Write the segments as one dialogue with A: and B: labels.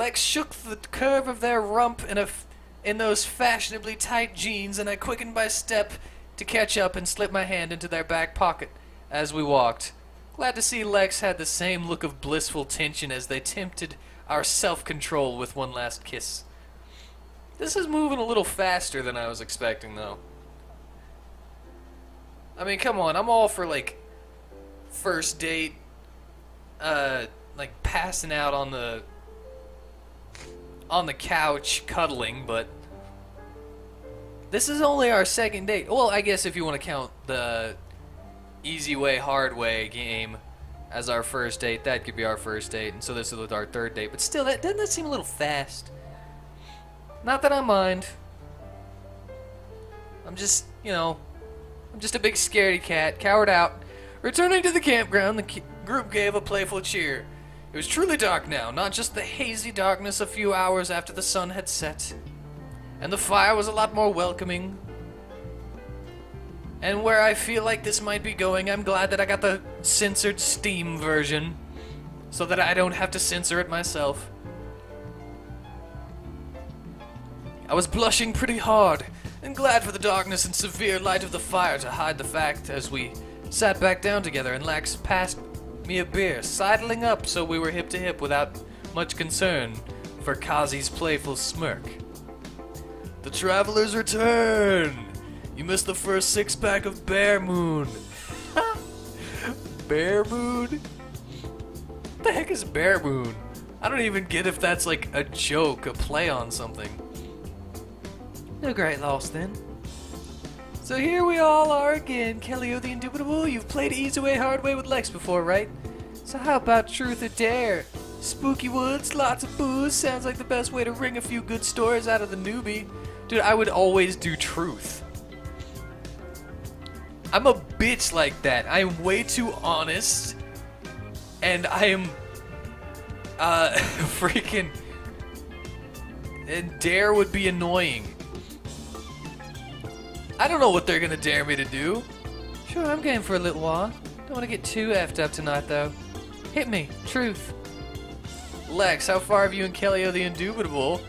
A: Lex shook the curve of their rump in those fashionably tight jeans, and I quickened my step to catch up and slip my hand into their back pocket as we walked. Glad to see Lex had the same look of blissful tension as they tempted our self-control with one last kiss. This is moving a little faster than I was expecting, though. I mean, come on, I'm all for, like, first date, like, passing out on the couch, cuddling, but this is only our second date. Well, I guess if you want to count the easy way, hard way game as our first date, that could be our first date, and so this is our third date, but still, doesn't that seem a little fast? Not that I mind. I'm just, you know, I'm just a big scaredy cat, cowered out. Returning to the campground, the group gave a playful cheer. It was truly dark now, not just the hazy darkness a few hours after the sun had set. And the fire was a lot more welcoming. And where I feel like this might be going, I'm glad that I got the censored Steam version, so that I don't have to censor it myself. I was blushing pretty hard, and glad for the darkness and severe light of the fire to hide the fact as we sat back down together and Lex passed me a beer, sidling up so we were hip to hip without much concern for Kazi's playful smirk. The travelers return! You missed the first six-pack of Bear Moon. Bear Moon? What the heck is Bear Moon? I don't even get if that's like a joke, a play on something. No great loss then. So here we all are again, Kelly the Indubitable. You've played Easy Way, Hard Way with Lex before, right? So how about Truth or Dare? Spooky woods, lots of booze, sounds like the best way to wring a few good stories out of the newbie. Dude, I would always do Truth. I'm a bitch like that. I am way too honest. And I am, freaking... And Dare would be annoying. I don't know what they're gonna dare me to do. Sure, I'm game for a little while. Don't want to get too effed up tonight, though. Hit me. Truth. Lex, how far have you and Kelly the Indubitable?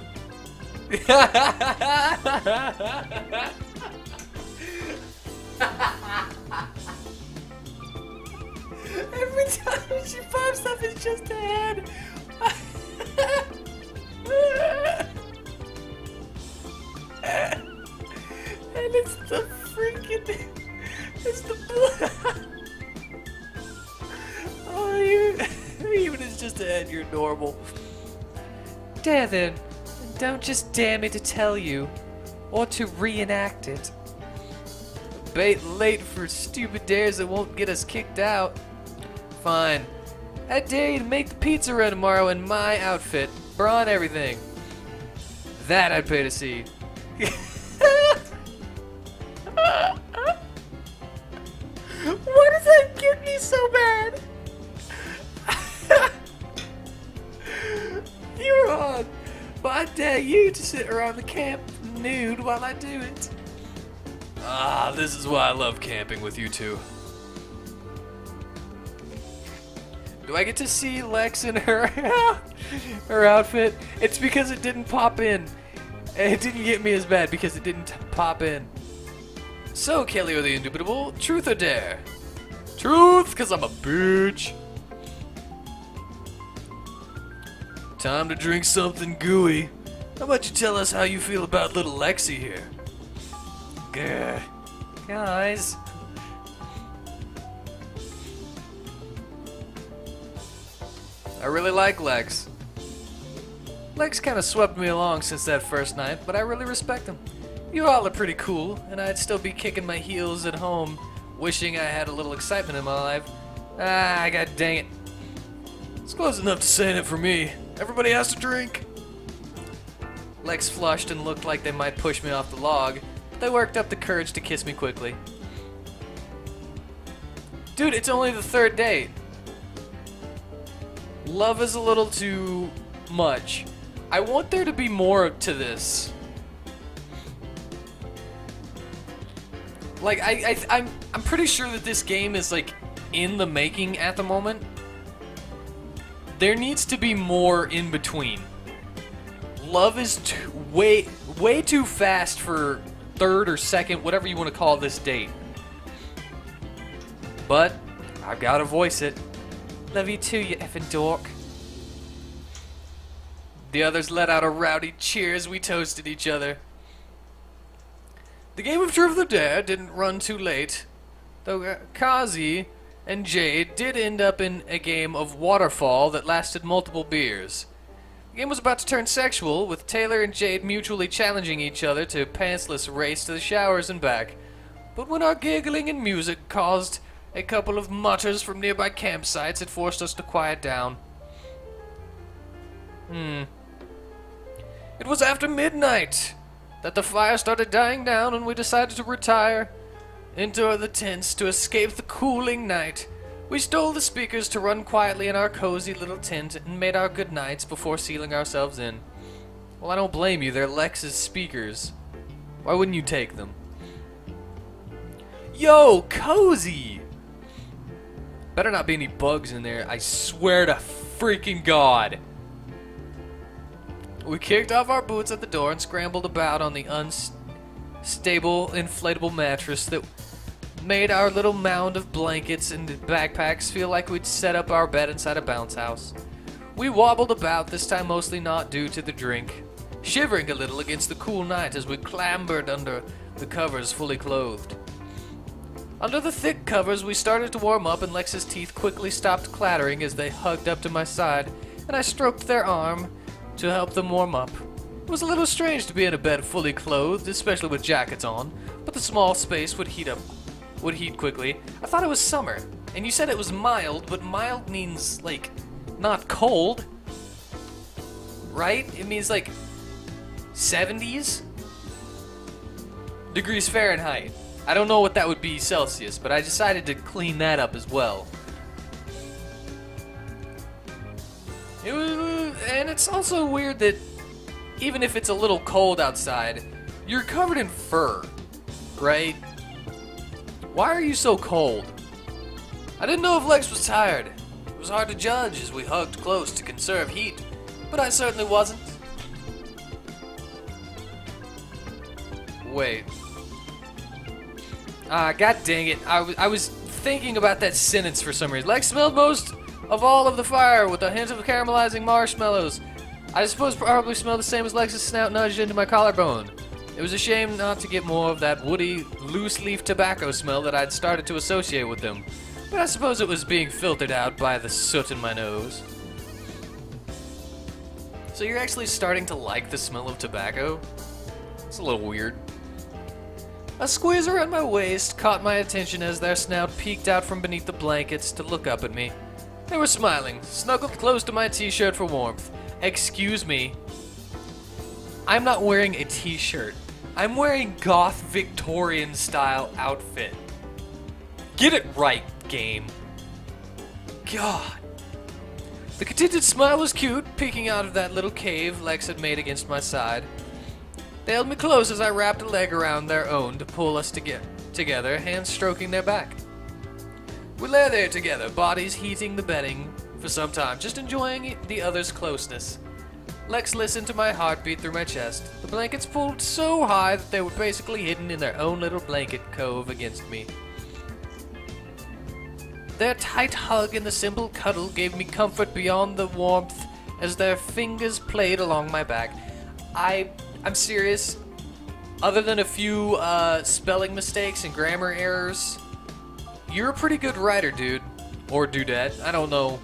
A: Every time she pops up, it's just a head. And it's the freaking... It's the blood. Oh, even if it's just a head, you're normal. Dare then. Don't just dare me to tell you, or to reenact it. Bait late for stupid dares that won't get us kicked out. Fine. I dare you to make the pizza run tomorrow in my outfit. Bra and everything. That I'd pay to see. Why does that get me so bad? You're on. But I dare you to sit around the camp nude while I do it. Ah, this is why I love camping with you two. Do I get to see Lex in her her outfit? It's because it didn't pop in. It didn't get me as bad because it didn't pop in. So, Kelly the Indubitable, truth or dare? Truth, because I'm a bitch. Time to drink something gooey. How about you tell us how you feel about little Lexi here? Grr. Guys. I really like Lex. Lex kind of swept me along since that first night, but I really respect him. You all are pretty cool, and I'd still be kicking my heels at home, wishing I had a little excitement in my life. Ah, god dang it. It's close enough to saying it for me. Everybody has to drink. Lex flushed and looked like they might push me off the log. They worked up the courage to kiss me quickly. Dude, it's only the third date. Love is a little too much. I want there to be more to this. Like, I'm pretty sure that this game is, like, in the making at the moment. There needs to be more in between. love is way too fast for third or second, whatever you want to call this date. But I've got to voice it. Love you too, you effing dork. The others let out a rowdy cheer as we toasted each other. The game of Truth or Dare didn't run too late, though Kazi and Jade did end up in a game of Waterfall that lasted multiple beers. The game was about to turn sexual, with Taylor and Jade mutually challenging each other to a pantsless race to the showers and back. But when our giggling and music caused a couple of mutters from nearby campsites, it forced us to quiet down. It was after midnight that the fire started dying down, and we decided to retire into the tents to escape the cooling night. We stole the speakers to run quietly in our cozy little tent and made our good nights before sealing ourselves in. Well, I don't blame you. They're Lex's speakers. Why wouldn't you take them? Yo, cozy! Better not be any bugs in there, I swear to freaking God. We kicked off our boots at the door and scrambled about on the unstable inflatable mattress that made our little mound of blankets and backpacks feel like we'd set up our bed inside a bounce house. We wobbled about, this time mostly not due to the drink, shivering a little against the cool night as we clambered under the covers fully clothed. Under the thick covers, we started to warm up, and Lex's teeth quickly stopped clattering as they hugged up to my side, and I stroked their arm to help them warm up. It was a little strange to be in a bed fully clothed, especially with jackets on, but the small space would heat quickly. I thought it was summer, and you said it was mild, but mild means, like, not cold, right? It means, like, 70s degrees Fahrenheit. I don't know what that would be Celsius, but I decided to clean that up as well. And it's also weird that even if it's a little cold outside, you're covered in fur, right? Why are you so cold? I didn't know if Lex was tired. It was hard to judge as we hugged close to conserve heat, but I certainly wasn't. Wait. God dang it. I was thinking about that sentence for some reason. Lex smelled most of all of the fire with a hint of caramelizing marshmallows. I suppose probably smelled the same as Lex's snout nudged into my collarbone. It was a shame not to get more of that woody, loose-leaf tobacco smell that I'd started to associate with them. But I suppose it was being filtered out by the soot in my nose. So you're actually starting to like the smell of tobacco? It's a little weird. A squeeze around my waist caught my attention as their snout peeked out from beneath the blankets to look up at me. They were smiling, snuggled close to my t-shirt for warmth. Excuse me. I'm not wearing a t-shirt. I'm wearing goth Victorian style outfit. Get it right, game. God. The contented smile was cute, peeking out of that little cave Lex had made against my side. They held me close as I wrapped a leg around their own to pull us together, hands stroking their back. We lay there together, bodies heating the bedding for some time, just enjoying the other's closeness. Lex listened to my heartbeat through my chest. The blankets pulled so high that they were basically hidden in their own little blanket cove against me. Their tight hug and the simple cuddle gave me comfort beyond the warmth as their fingers played along my back. I'm serious. Other than a few spelling mistakes and grammar errors, you're a pretty good writer, dude. Or dudette. I don't know.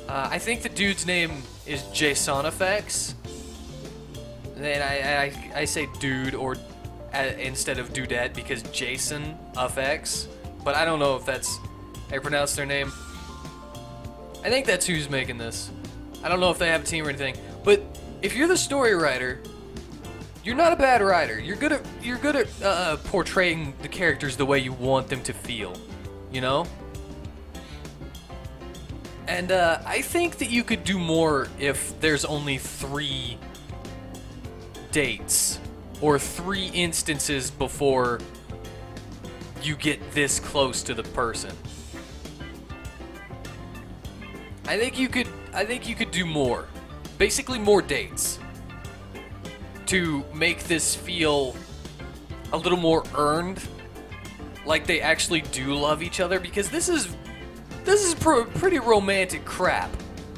A: I think the dude's name is Jason Effects. And I say dude or instead of dudette because Jason Effects. But I don't know if that's how you pronounce their name. I think that's who's making this. I don't know if they have a team or anything. But if you're the story writer, you're not a bad writer. You're good at portraying the characters the way you want them to feel, you know? And I think that you could do more if there's only 3 dates or 3 instances before you get this close to the person. I think you could do more. Basically more dates. to make this feel a little more earned, like they actually do love each other, because this is pretty romantic crap.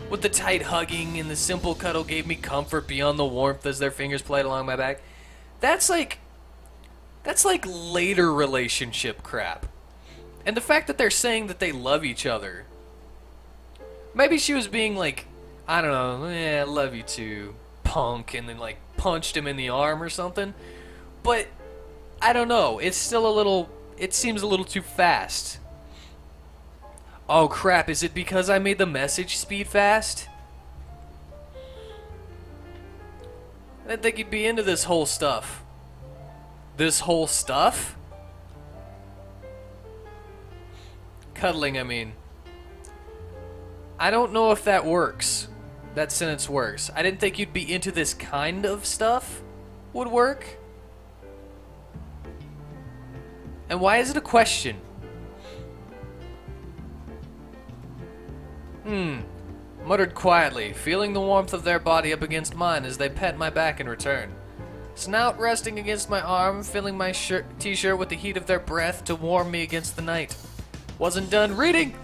A: With the tight hugging and the simple cuddle gave me comfort beyond the warmth as their fingers played along my back. That's like later relationship crap. And the fact that they're saying that they love each other. Maybe she was being like, I don't know, I love you too, punk, and then like punched him in the arm or something. But I don't know, it's still a little, it seems a little too fast. Oh crap, is it because I made the message speed fast? I didn't think you'd be into this whole stuff. This whole stuff? Cuddling, I mean. I don't know if that works. That sentence works. I didn't think you'd be into this kind of stuff would work. And why is it a question? Muttered quietly, feeling the warmth of their body up against mine as they pet my back in return. Snout resting against my arm, filling my t-shirt with the heat of their breath to warm me against the night. Wasn't done reading!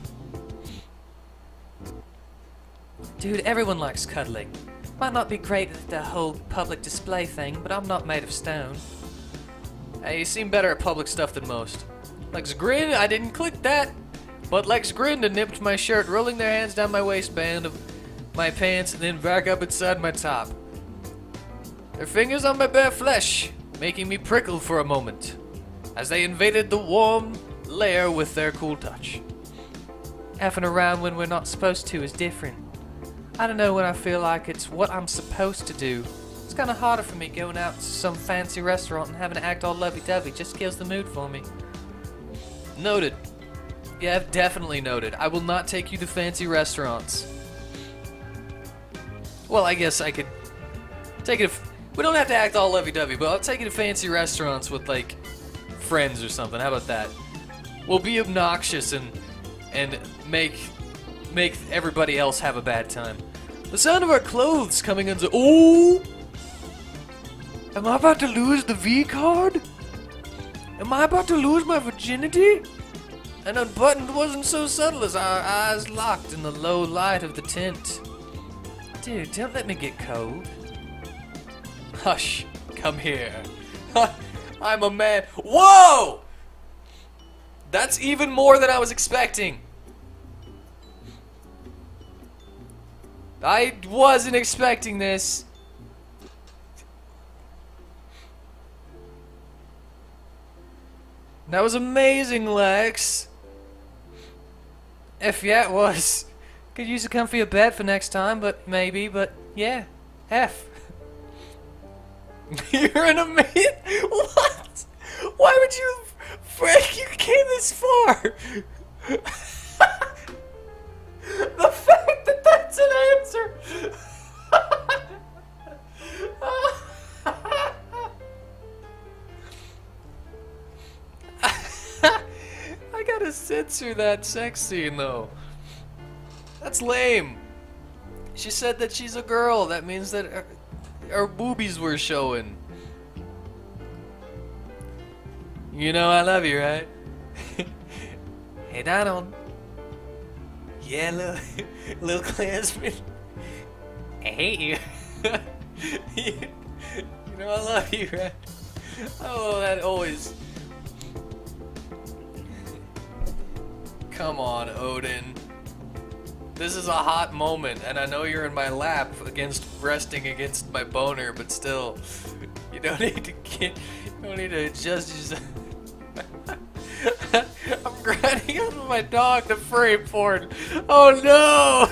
A: Dude, everyone likes cuddling. Might not be great at the whole public display thing, but I'm not made of stone. Hey, you seem better at public stuff than most. Lex grinned, I didn't click that! But Lex grinned and nipped my shirt, rolling their hands down my waistband of my pants and then back up inside my top. Their fingers on my bare flesh, making me prickle for a moment, as they invaded the warm layer with their cool touch. Effing around when we're not supposed to is different. I don't know when I feel like it's what I'm supposed to do. It's kind of harder for me going out to some fancy restaurant and having to act all lovey-dovey. Just kills the mood for me. Noted. Yeah, I've definitely noted. I will not take you to fancy restaurants. Well, I guess I could take it. We don't have to act all lovey-dovey, but I'll take you to fancy restaurants with, like, friends or something. How about that? We'll be obnoxious and make everybody else have a bad time. The sound of our clothes coming into. Oh! Am I about to lose the V card? Am I about to lose my virginity? And unbuttoned wasn't so subtle as our eyes locked in the low light of the tent. Dude, don't let me get cold. Hush, come here. I'm a man. Whoa! That's even more than I was expecting. I wasn't expecting this. That was amazing, Lex. Yeah, it was. Could use a comfier bed for next time, but yeah. F. You're an amazing. What? Why would you. Frank, you came this far. The fact that that's an answer. I gotta censor that sex scene though. That's lame. She said that she's a girl. That means that her boobies were showing. You know I love you, right? Hey, Donald. Yeah, little Klansman. I hate you. You know I love you, right? Oh, that always. Come on, Odin. This is a hot moment, and I know you're in my lap resting against my boner, but still, you don't need to adjust yourself. I'm grinding on my dog to frame porn. Oh no!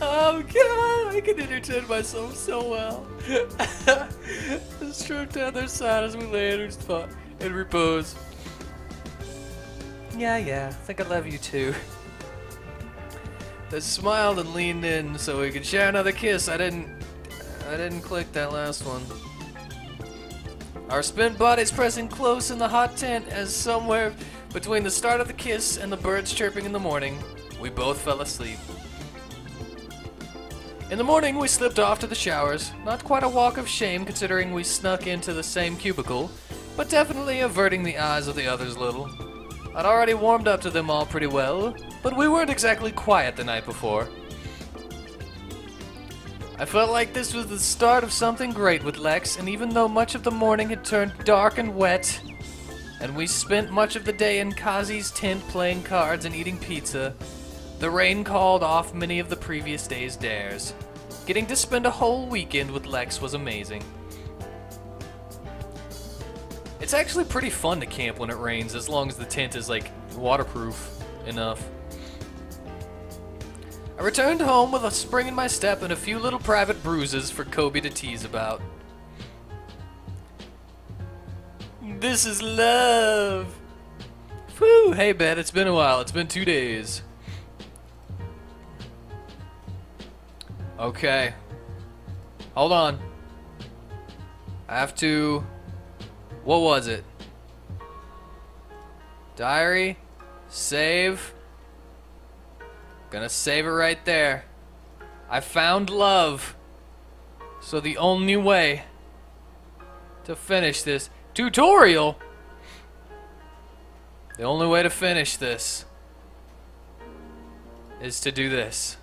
A: Oh god, I can entertain myself so well. Stroked down their side as we lay in repose. Yeah, I think I love you too. They smiled and leaned in so we could share another kiss. I I didn't click that last one. Our spent bodies pressing close in the hot tent as somewhere between the start of the kiss and the birds chirping in the morning, we both fell asleep. In the morning, we slipped off to the showers. Not quite a walk of shame considering we snuck into the same cubicle, but definitely averting the eyes of the others a little. I'd already warmed up to them all pretty well, but we weren't exactly quiet the night before. I felt like this was the start of something great with Lex, and even though much of the morning had turned dark and wet, and we spent much of the day in Kazi's tent playing cards and eating pizza, the rain called off many of the previous day's dares. Getting to spend a whole weekend with Lex was amazing. It's actually pretty fun to camp when it rains, as long as the tent is, like, waterproof enough. I returned home with a spring in my step and a few little private bruises for Kobe to tease about. This is love! Whew, hey Ben, it's been a while. It's been 2 days. Okay. Hold on. I have to... What was it? Diary? Save? Gonna save it right there. I found love. So the only way to finish this tutorial, the only way to finish this is to do this.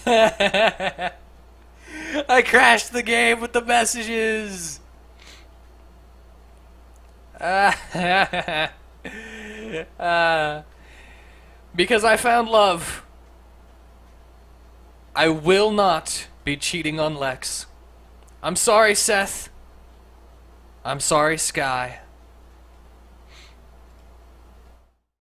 A: I crashed the game with the messages. Because I found love. I will not be cheating on Lex. I'm sorry, Seth. I'm sorry, Sky.